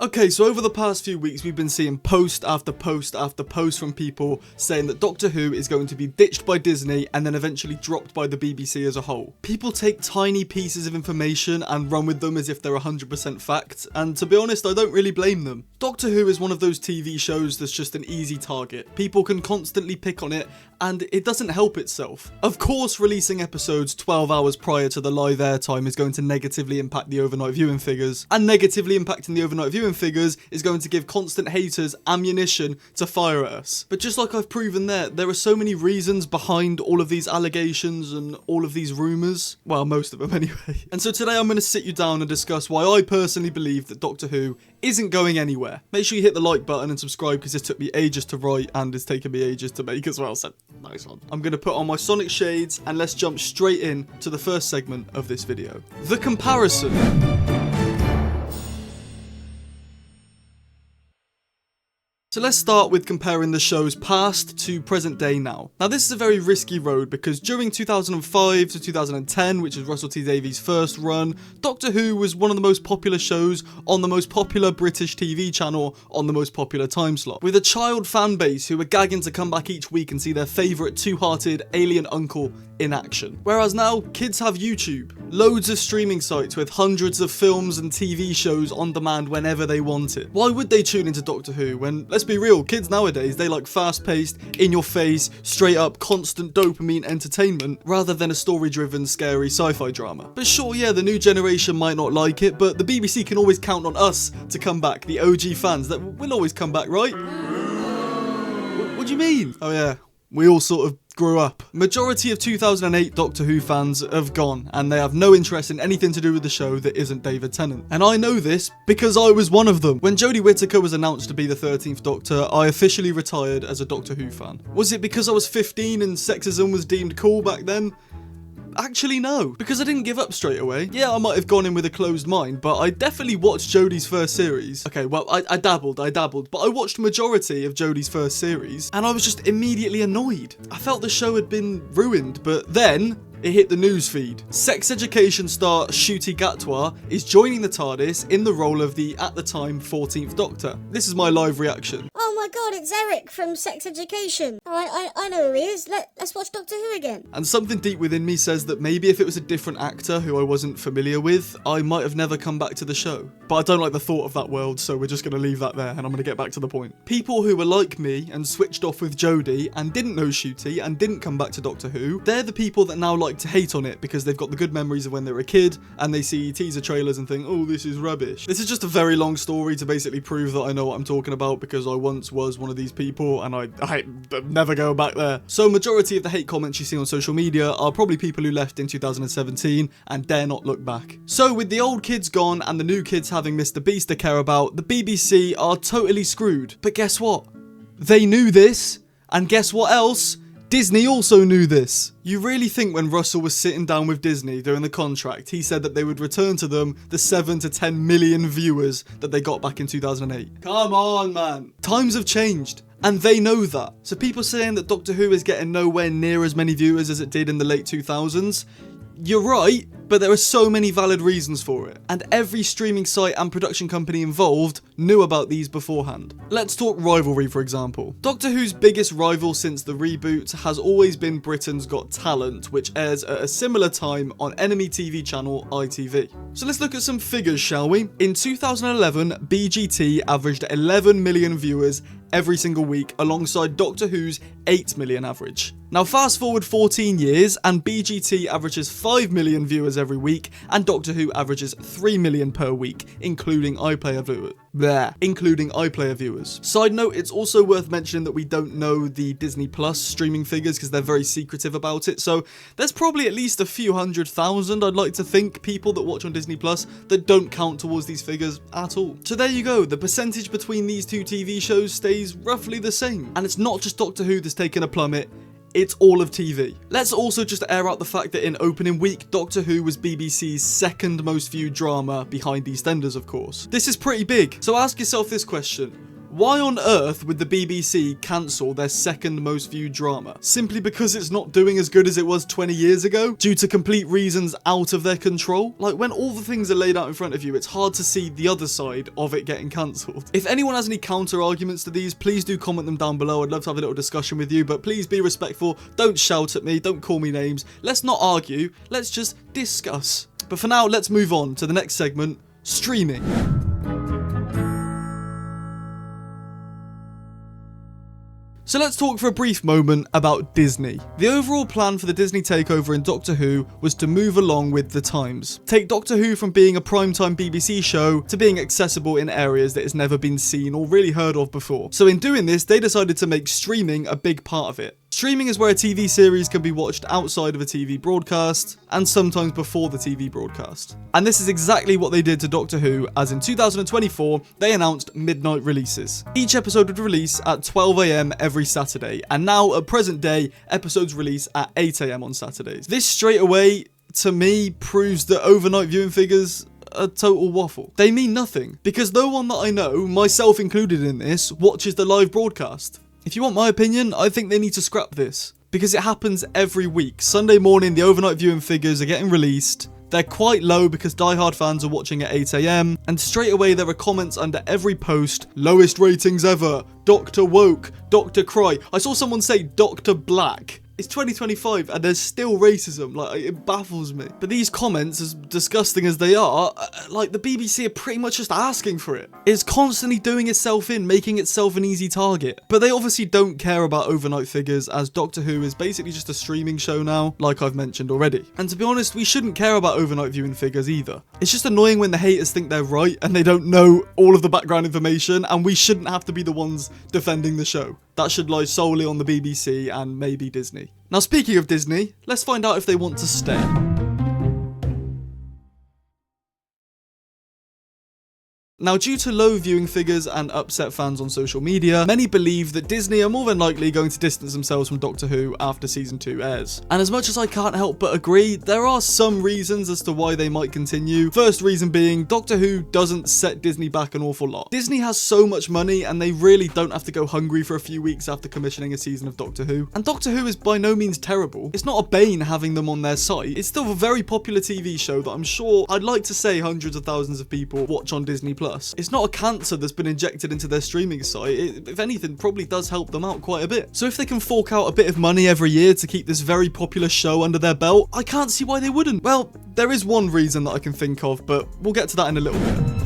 Okay, so over the past few weeks, we've been seeing post after post after post from people saying that Doctor Who is going to be ditched by Disney and then eventually dropped by the BBC as a whole. People take tiny pieces of information and run with them as if they're 100% fact, and to be honest, I don't really blame them. Doctor Who is one of those TV shows that's just an easy target. People can constantly pick on it, and it doesn't help itself. Of course, releasing episodes 12 hours prior to the live airtime is going to negatively impact the overnight viewing figures, and negatively impacting the overnight viewing figures is going to give constant haters ammunition to fire at us. But just like I've proven there are so many reasons behind all of these allegations and all of these rumours. Well, most of them anyway. And so today I'm going to sit you down and discuss why I personally believe that Doctor Who isn't going anywhere. Make sure you hit the like button and subscribe because this took me ages to write and it's taken me ages to make as well, so nice one. I'm going to put on my Sonic shades and let's jump straight in to the first segment of this video. The comparison. So let's start with comparing the show's past to present day now. Now this is a very risky road because during 2005 to 2010, which was Russell T Davies' first run, Doctor Who was one of the most popular shows on the most popular British TV channel on the most popular time slot, with a child fan base who were gagging to come back each week and see their favourite two-hearted alien uncle in action. Whereas now, kids have YouTube, loads of streaming sites with hundreds of films and TV shows on demand whenever they want it. Why would they tune into Doctor Who when, let's be real, kids nowadays, they like fast-paced, in-your-face, straight-up, constant dopamine entertainment rather than a story-driven, scary sci-fi drama. But sure, yeah, the new generation might not like it, but the BBC can always count on us to come back, the OG fans, that will always come back, right? What do you mean? Oh yeah, we all sort of grew up. Majority of 2008 Doctor Who fans have gone, and they have no interest in anything to do with the show that isn't David Tennant. And I know this because I was one of them. When Jodie Whittaker was announced to be the 13th Doctor, I officially retired as a Doctor Who fan. Was it because I was 15 and sexism was deemed cool back then? Actually, no, because I didn't give up straight away. Yeah, I might have gone in with a closed mind, but I definitely watched Jodie's first series. Okay, well, I dabbled, but I watched majority of Jodie's first series, and I was just immediately annoyed. I felt the show had been ruined, but then it hit the news feed. Sex education star Ncuti Gatwa is joining the TARDIS in the role of the, at the time, 14th Doctor. This is my live reaction. Oh my god, it's Eric from Sex Education. I know who he is. Let's watch Doctor Who again. And something deep within me says that maybe if it was a different actor who I wasn't familiar with, I might have never come back to the show. But I don't like the thought of that world, so we're just going to leave that there and I'm going to get back to the point. People who were like me and switched off with Jodie and didn't know Ncuti and didn't come back to Doctor Who, they're the people that now like to hate on it because they've got the good memories of when they were a kid and they see teaser trailers and think, oh, this is rubbish. This is just a very long story to basically prove that I know what I'm talking about because I once was one of these people and I never go back there. So majority of the hate comments you see on social media are probably people who left in 2017 and dare not look back. So with the old kids gone and the new kids having Mr. Beast to care about, the BBC are totally screwed. But guess what? They knew this, and guess what else? Disney also knew this. You really think when Russell was sitting down with Disney during the contract, he said that they would return to them the 7 to 10 million viewers that they got back in 2008? Come on, man. Times have changed. And they know that. So people saying that Doctor Who is getting nowhere near as many viewers as it did in the late 2000s, you're right, but there are so many valid reasons for it. And every streaming site and production company involved knew about these beforehand. Let's talk rivalry, for example. Doctor Who's biggest rival since the reboot has always been Britain's Got Talent, which airs at a similar time on enemy TV channel ITV. So let's look at some figures, shall we? In 2011, BGT averaged 11 million viewers every single week alongside Doctor Who's 8 million average. Now fast forward 14 years and BGT averages 5 million viewers every week and Doctor Who averages 3 million per week, including iPlayer viewers. Side note, it's also worth mentioning that we don't know the Disney Plus streaming figures because they're very secretive about it, so there's probably at least a few 100,000, I'd like to think, people that watch on Disney Plus that don't count towards these figures at all. So there you go, the percentage between these two TV shows stays roughly the same. And it's not just Doctor Who that's taken a plummet, it's all of TV. Let's also just air out the fact that in opening week, Doctor Who was BBC's second most viewed drama behind EastEnders, of course. This is pretty big. So ask yourself this question. Why on earth would the BBC cancel their second most viewed drama? Simply because it's not doing as good as it was 20 years ago? Due to complete reasons out of their control? Like, when all the things are laid out in front of you, it's hard to see the other side of it getting cancelled. If anyone has any counter arguments to these, please do comment them down below. I'd love to have a little discussion with you, but please be respectful. Don't shout at me. Don't call me names. Let's not argue. Let's just discuss. But for now, let's move on to the next segment, streaming. So let's talk for a brief moment about Disney. The overall plan for the Disney takeover in Doctor Who was to move along with the times. Take Doctor Who from being a primetime BBC show to being accessible in areas that it's never been seen or really heard of before. So in doing this, they decided to make streaming a big part of it. Streaming is where a TV series can be watched outside of a TV broadcast, and sometimes before the TV broadcast. And this is exactly what they did to Doctor Who, as in 2024, they announced midnight releases. Each episode would release at 12 AM every Saturday, and now at present day, episodes release at 8 AM on Saturdays. This straight away, to me, proves that overnight viewing figures a total waffle. They mean nothing, because no one that I know, myself included in this, watches the live broadcast. If you want my opinion, I think they need to scrap this, because it happens every week. Sunday morning, the overnight viewing figures are getting released. They're quite low because diehard fans are watching at 8 AM, and straight away there are comments under every post, lowest ratings ever, Dr. Woke, Dr. Cry. I saw someone say Dr. Black. It's 2025 and there's still racism, like, it baffles me. But these comments, as disgusting as they are, like, the BBC are pretty much just asking for it. It's constantly doing itself in, making itself an easy target. But they obviously don't care about overnight figures, as Doctor Who is basically just a streaming show now, like I've mentioned already. And to be honest, we shouldn't care about overnight viewing figures either. It's just annoying when the haters think they're right and they don't know all of the background information, and we shouldn't have to be the ones defending the show. That should lie solely on the BBC and maybe Disney. Now, speaking of Disney, let's find out if they want to stay. Now, due to low viewing figures and upset fans on social media, many believe that Disney are more than likely going to distance themselves from Doctor Who after Season 2 airs. And as much as I can't help but agree, there are some reasons as to why they might continue. First reason being, Doctor Who doesn't set Disney back an awful lot. Disney has so much money and they really don't have to go hungry for a few weeks after commissioning a season of Doctor Who. And Doctor Who is by no means terrible. It's not a bane having them on their site. It's still a very popular TV show that I'm sure, I'd like to say, hundreds of thousands of people watch on Disney+. It's not a cancer that's been injected into their streaming site. It, if anything, probably does help them out quite a bit. So if they can fork out a bit of money every year to keep this very popular show under their belt, I can't see why they wouldn't. Well, there is one reason that I can think of, but we'll get to that in a little bit.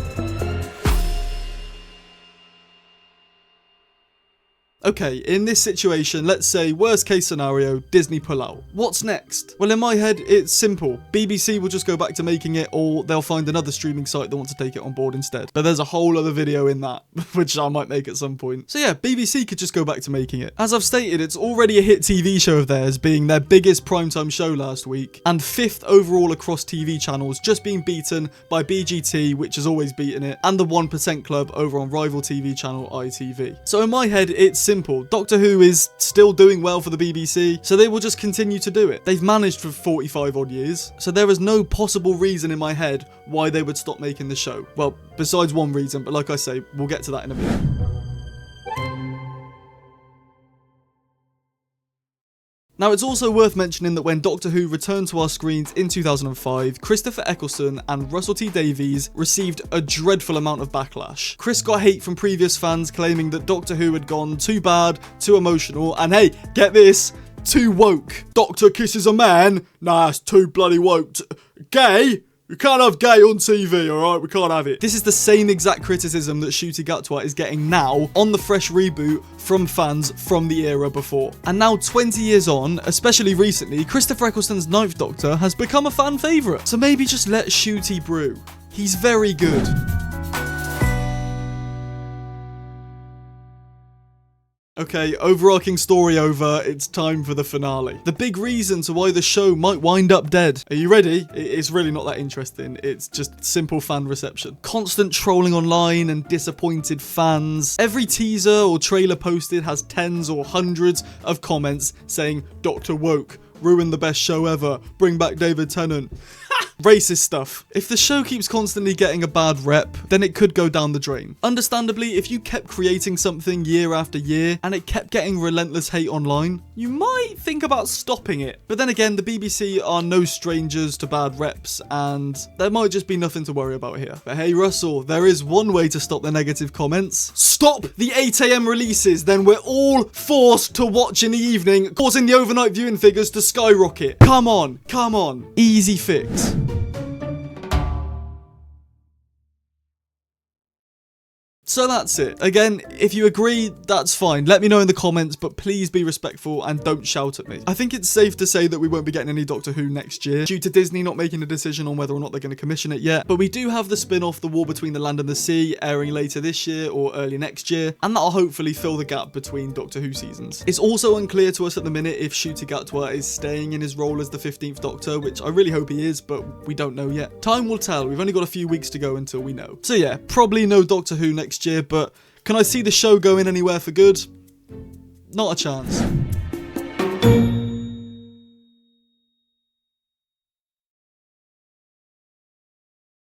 Okay, in this situation, let's say worst case scenario, Disney pull out. What's next? Well, in my head, it's simple. BBC will just go back to making it, or they'll find another streaming site that wants to take it on board instead. But there's a whole other video in that, which I might make at some point. So yeah, BBC could just go back to making it. As I've stated, it's already a hit TV show of theirs, being their biggest primetime show last week, and 5th overall across TV channels, just being beaten by BGT, which has always beaten it, and the 1% Club over on rival TV channel ITV. So in my head, it's simple. Doctor Who is still doing well for the BBC, so they will just continue to do it. They've managed for 45 odd years, so there is no possible reason in my head why they would stop making the show. Well, besides one reason, but like I say, we'll get to that in a minute. Now, it's also worth mentioning that when Doctor Who returned to our screens in 2005, Christopher Eccleston and Russell T Davies received a dreadful amount of backlash. Chris got hate from previous fans claiming that Doctor Who had gone too bad, too emotional, and hey, get this, too woke. Doctor kisses a man? Nah, it's too bloody woke. Gay? We can't have gay on TV, alright? We can't have it. This is the same exact criticism that ncuti gatwa is getting now on the fresh reboot from fans from the era before. And now 20 years on, especially recently, Christopher Eccleston's 9th Doctor has become a fan favourite. So maybe just let ncuti brew. He's very good. Okay, overarching story over, it's time for the finale. The big reason to why the show might wind up dead. Are you ready? It's really not that interesting. It's just simple fan reception. Constant trolling online and disappointed fans. Every teaser or trailer posted has tens or hundreds of comments saying, Dr. Woke, ruin the best show ever, bring back David Tennant. Racist stuff. If the show keeps constantly getting a bad rep, then it could go down the drain. Understandably, if you kept creating something year after year and it kept getting relentless hate online, you might think about stopping it. But then again, the BBC are no strangers to bad reps, and there might just be nothing to worry about here. But hey Russell, there is one way to stop the negative comments. Stop the 8 AM releases, then we're all forced to watch in the evening, causing the overnight viewing figures to skyrocket. Come on, come on. Easy fix. So that's it. Again, if you agree, that's fine. Let me know in the comments, but please be respectful and don't shout at me. I think it's safe to say that we won't be getting any Doctor Who next year, due to Disney not making a decision on whether or not they're going to commission it yet. But we do have the spin-off The War Between the Land and the Sea airing later this year or early next year, and that'll hopefully fill the gap between Doctor Who seasons. It's also unclear to us at the minute if ncuti Gatwa is staying in his role as the 15th Doctor, which I really hope he is, but we don't know yet. Time will tell. We've only got a few weeks to go until we know. So yeah, probably no Doctor Who next year, but can I see the show going anywhere for good? Not a chance.